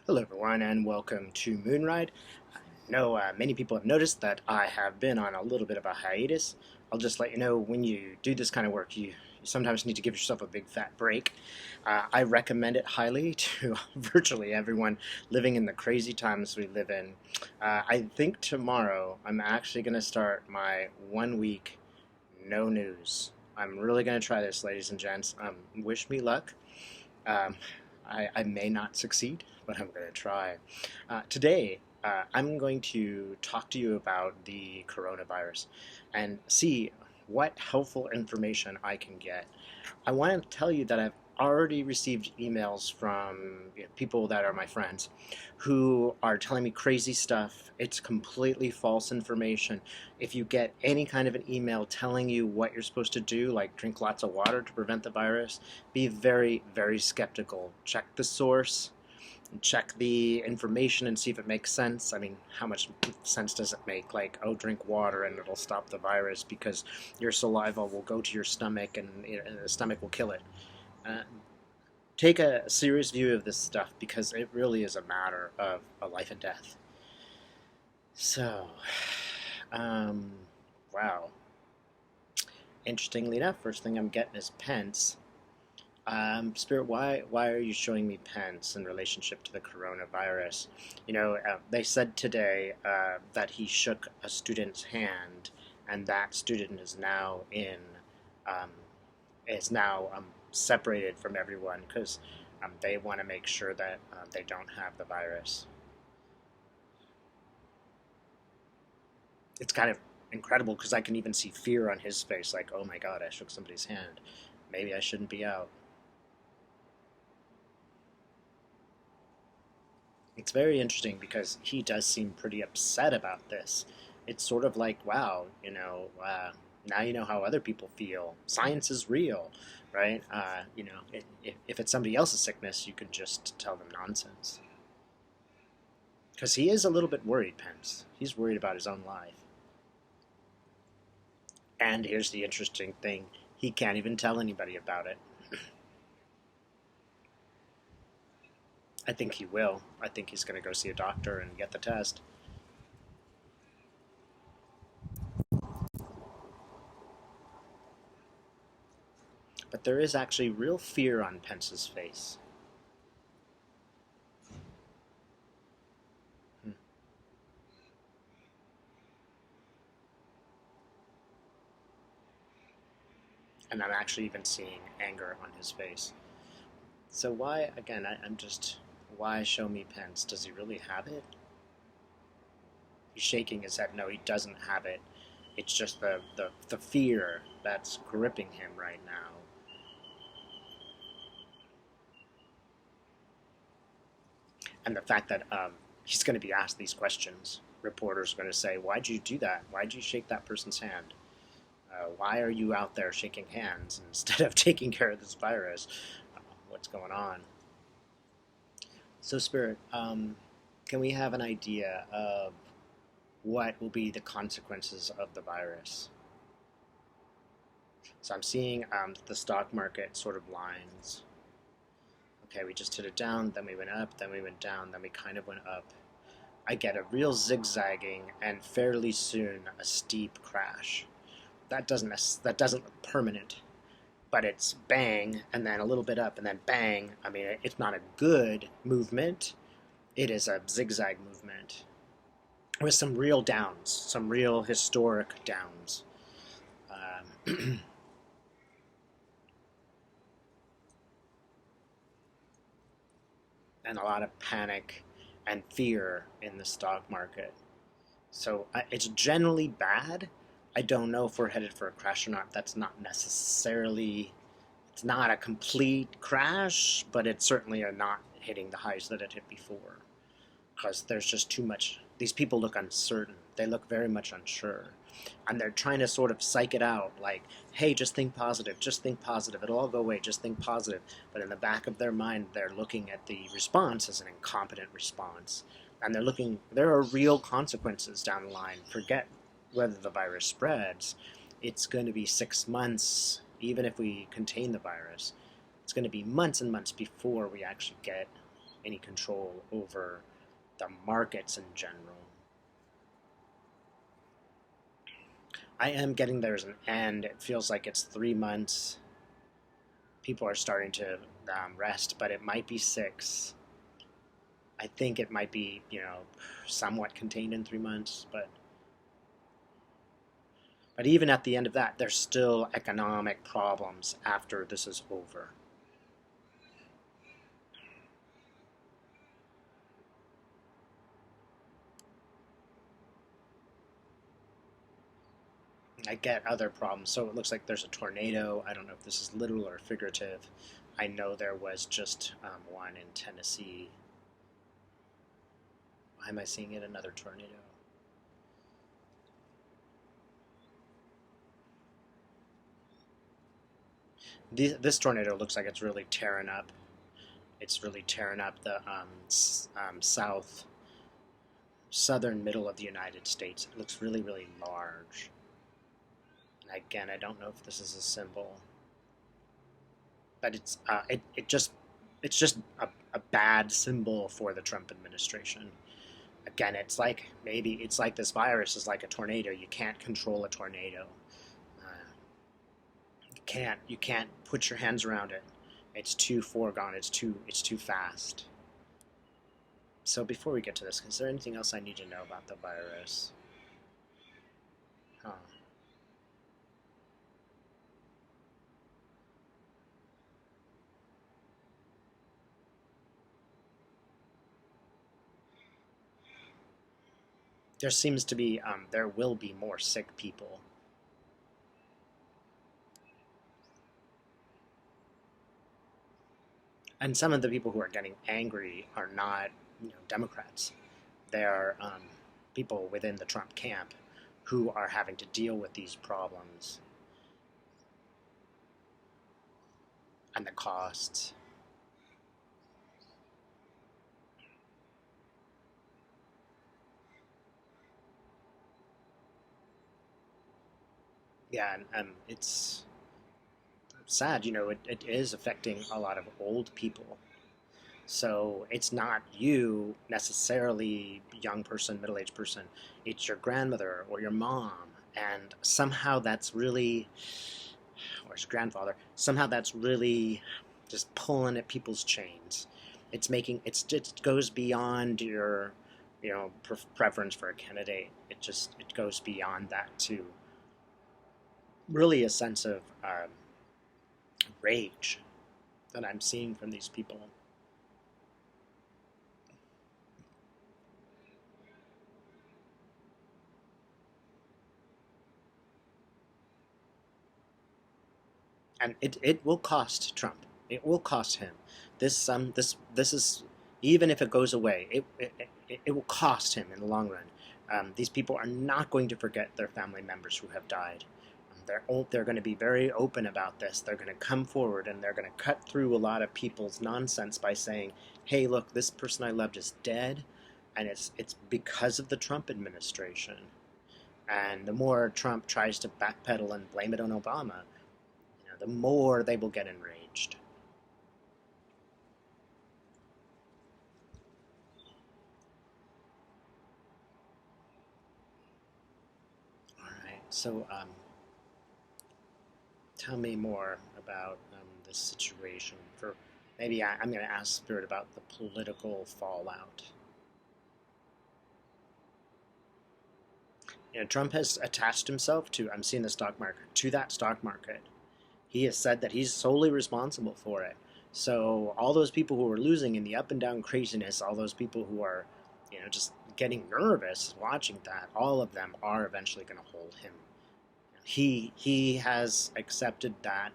Hello, everyone, and welcome to Moonride. I know many people have noticed that I have been on a little bit of a hiatus. I'll just let you know when you do this kind of work, you sometimes need to give yourself a big fat break. I recommend it highly to virtually everyone living in the crazy times we live in. I think tomorrow I'm actually going to start my 1 week no news. I'm really going to try this, ladies and gents. Wish me luck. Um, I may not succeed, but I'm going to try. Today, I'm going to talk to you about the coronavirus and see what helpful information I can get. I want to tell you that I've already received emails from people that are my friends who are telling me crazy stuff. It's completely false information. If you get any kind of an email telling you what you're supposed to do, like drink lots of water to prevent the virus, be very, very skeptical. Check the source, check the information and see if it makes sense. I mean, how much sense does it make? Like, oh, drink water and it'll stop the virus because your saliva will go to your stomach and the stomach will kill it. Uh, Take a serious view of this stuff because it really is a matter of a life and death. So, um, wow. Interestingly enough, first thing I'm getting is Pence. Spirit, why are you showing me Pence in relationship to the coronavirus? They said today that he shook a student's hand, and that student um, is now separated from everyone because they want to make sure that they don't have the virus. It's kind of incredible because I can even see fear on his face, like, oh my God, I shook somebody's hand. Maybe I shouldn't be out. It's very interesting because he does seem pretty upset about this. It's sort of like, wow, now you know how other people feel. Science is real, right? If it's somebody else's sickness, you can just tell them nonsense. Because he is a little bit worried, Pence. He's worried about his own life. And here's the interesting thing, he can't even tell anybody about it. I think he will. I think he's going to go see a doctor and get the test. But there is actually real fear on Pence's face. Hmm. And I'm actually even seeing anger on his face. So why, again, I'm just, why show me Pence? Does he really have it? He's shaking his head. No, he doesn't have it. It's just the fear that's gripping him right now. And the fact that he's going to be asked these questions. Reporters are going to say, why'd you do that? Why'd you shake that person's hand? Why are you out there shaking hands instead of taking care of this virus? What's going on? So, Spirit, can we have an idea of what will be the consequences of the virus? So I'm seeing the stock market sort of lines. Okay, we just hit it down, then we went up, then we went down, then we kind of went up. I get a real zigzagging and fairly soon a steep crash. That doesn't look permanent, but it's bang and then a little bit up and then bang. I mean, it's not a good movement. It is a zigzag movement with some real downs, some real historic downs. And a lot of panic and fear in the stock market. So it's generally bad. I don't know if we're headed for a crash or not. That's not necessarily, it's not a complete crash, but it's certainly a not hitting the highs that it hit before. Because there's just too much. These people look uncertain. They look very much unsure. And they're trying to sort of psych it out, like, hey, just think positive, it'll all go away, just think positive. But in the back of their mind, they're looking at the response as an incompetent response. And there are real consequences down the line. Forget whether the virus spreads. It's going to be 6 months, even if we contain the virus. It's going to be months and months before we actually get any control over the markets in general. I am getting there's an end. It feels like it's 3 months. People are starting to rest, but it might be 6. I think it might be, somewhat contained in 3 months, but even at the end of that, there's still economic problems after this is over. I get other problems. So it looks like there's a tornado. I don't know if this is literal or figurative. I know there was just one in Tennessee. Why am I seeing it? Another tornado. This tornado looks like it's really tearing up. It's really tearing up the southern middle of the United States. It looks really, really large. And again, I don't know if this is a symbol, but it's just a bad symbol for the Trump administration. Again, it's like maybe it's like this virus is like a tornado. You can't control a tornado. You can't put your hands around it. It's too foregone. It's too fast. So before we get to this, is there anything else I need to know about the virus? Huh. There will be more sick people. And some of the people who are getting angry are not, Democrats. They are people within the Trump camp who are having to deal with these problems and the costs. Yeah, and it's sad, it is affecting a lot of old people. So it's not you necessarily, young person, middle-aged person. It's your grandmother or your mom, and somehow that's really, or his grandfather. Somehow that's really just pulling at people's chains. It goes beyond your, preference for a candidate. It goes beyond that to really a sense of rage that I'm seeing from these people. And it will cost Trump. It will cost him. This is, even if it goes away, it will cost him in the long run. These people are not going to forget their family members who have died. They're going to be very open about this. They're going to come forward and they're going to cut through a lot of people's nonsense by saying, "Hey, look, this person I loved is dead, and it's because of the Trump administration." And the more Trump tries to backpedal and blame it on Obama, the more they will get enraged. All right. So, tell me more about this situation. For maybe I'm going to ask Spirit about the political fallout. Trump has attached himself to, I'm seeing the stock market, to that stock market. He has said that he's solely responsible for it. So all those people who are losing in the up and down craziness, all those people who are, just getting nervous watching that, all of them are eventually going to hold him. He has accepted that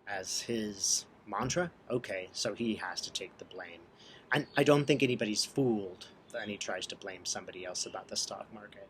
as his mantra. Okay, so he has to take the blame. And I don't think anybody's fooled that he tries to blame somebody else about the stock market.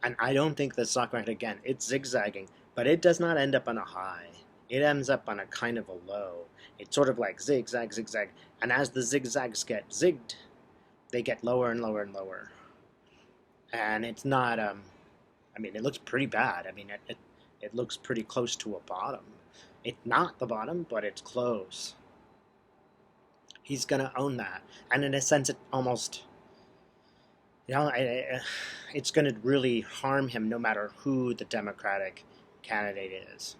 And I don't think the stock market, again, it's zigzagging, but it does not end up on a high. It ends up on a kind of a low. It's sort of like zigzag, zigzag. And as the zigzags get zigged, they get lower and lower and lower. And it's not, it looks pretty bad. It looks pretty close to a bottom. It's not the bottom, but it's close. He's going to own that. And in a sense, it almost, it's going to really harm him no matter who the Democratic candidate is.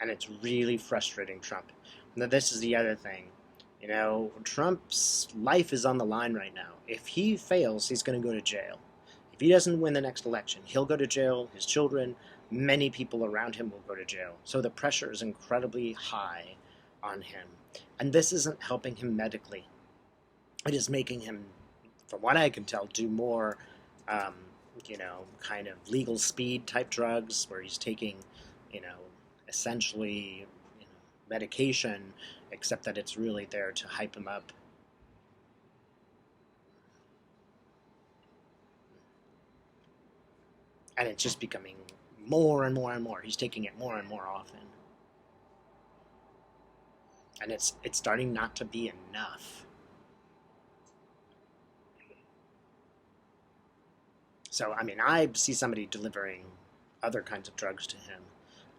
And it's really frustrating Trump. Now, this is the other thing. Trump's life is on the line right now. If he fails, he's going to go to jail. If he doesn't win the next election, he'll go to jail. His children, many people around him will go to jail. So the pressure is incredibly high on him. And this isn't helping him medically. It is making him, from what I can tell, do more, kind of legal speed type drugs where he's taking, essentially, medication, except that it's really there to hype him up. And it's just becoming more and more and more. He's taking it more and more often. And it's starting not to be enough. So, I see somebody delivering other kinds of drugs to him.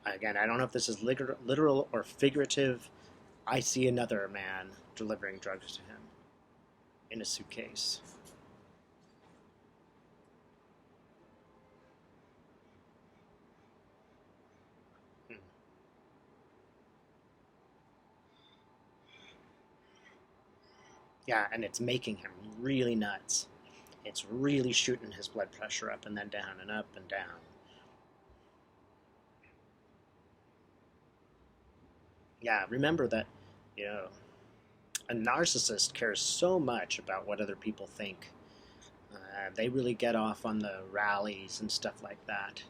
Again, I don't know if this is literal or figurative. I see another man delivering drugs to him in a suitcase. Yeah, and it's making him really nuts. It's really shooting his blood pressure up and then down and up and down. Yeah, remember that, a narcissist cares so much about what other people think. They really get off on the rallies and stuff like that.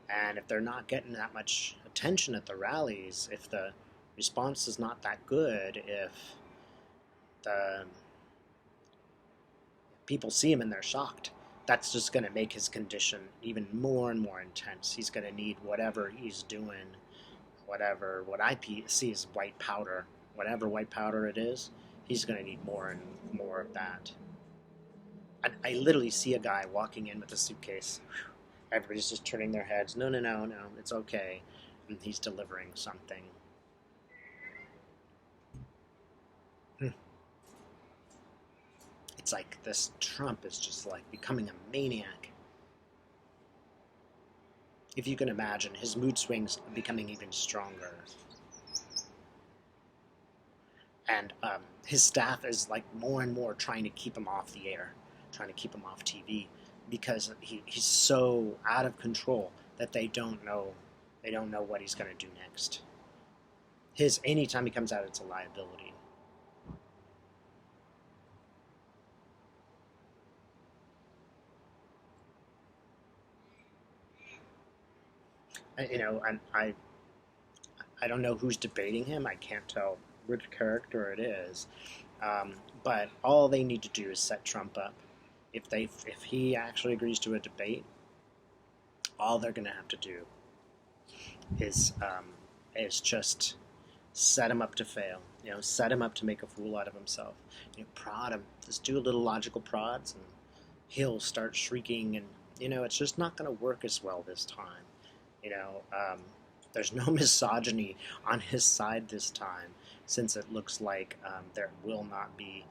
And if they're not getting that much attention at the rallies, if the response is not that good, if the people see him and they're shocked, that's just going to make his condition even more and more intense. He's going to need whatever he's doing, what I see is white powder, whatever white powder it is, he's going to need more and more of that. And I literally see a guy walking in with a suitcase. Everybody's just turning their heads. No, it's okay. And he's delivering something. It's like this Trump is just like becoming a maniac. If you can imagine, his mood swings are becoming even stronger. And his staff is like more and more trying to keep him off the air, trying to keep him off TV, because he's so out of control that they don't know what he's going to do next. Anytime he comes out, it's a liability. And I don't know who's debating him. I can't tell which character it is. But all they need to do is set Trump up. If he actually agrees to a debate, all they're going to have to do is just set him up to fail. Set him up to make a fool out of himself. Prod him. Just do a little logical prods, and he'll start shrieking. And it's just not going to work as well this time. There's no misogyny on his side this time, since it looks like there will not be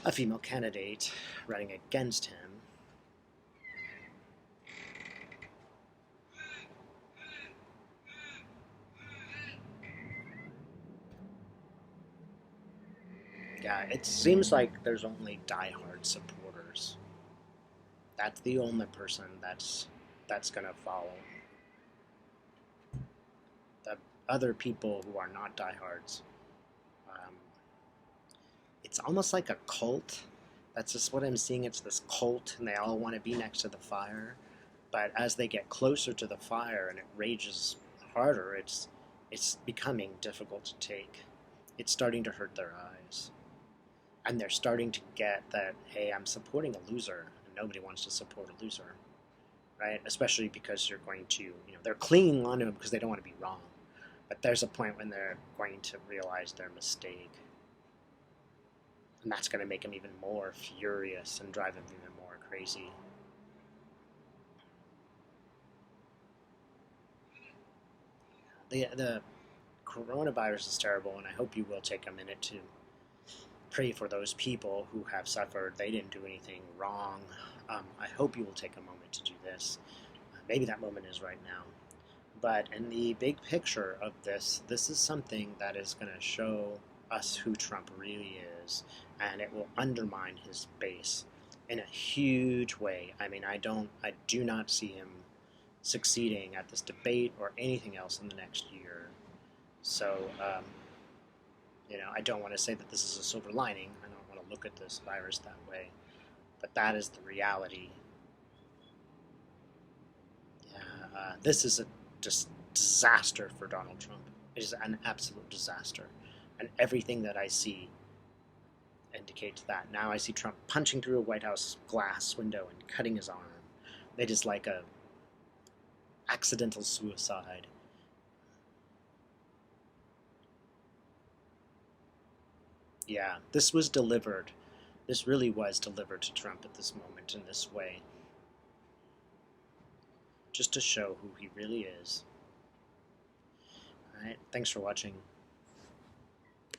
a female candidate running against him. Yeah, it seems like there's only diehard supporters. That's the only person that's going to follow. The other people who are not diehards, it's almost like a cult. That's just what I'm seeing. It's this cult, and they all want to be next to the fire. But as they get closer to the fire and it rages harder, it's becoming difficult to take. It's starting to hurt their eyes. And they're starting to get that, hey, I'm supporting a loser, and nobody wants to support a loser, right? Especially because you're going to, they're clinging on to him because they don't want to be wrong. But there's a point when they're going to realize their mistake. And that's going to make him even more furious and drive him even more crazy. The coronavirus is terrible, and I hope you will take a minute to pray for those people who have suffered. They didn't do anything wrong. I hope you will take a moment to do this. Maybe that moment is right now. But in the big picture of this, this is something that is going to show us who Trump really is, and it will undermine his base in a huge way. I mean, I do not see him succeeding at this debate or anything else in the next year. So, I don't want to say that this is a silver lining. I don't want to look at this virus that way, but that is the reality. Yeah, this is a just disaster for Donald Trump. It is an absolute disaster, and everything that I see indicates that. Now I see Trump punching through a White House glass window and cutting his arm. It is like a accidental suicide. Yeah, this was delivered. This really was delivered to Trump at this moment in this way, just to show who he really is. All right, thanks for watching.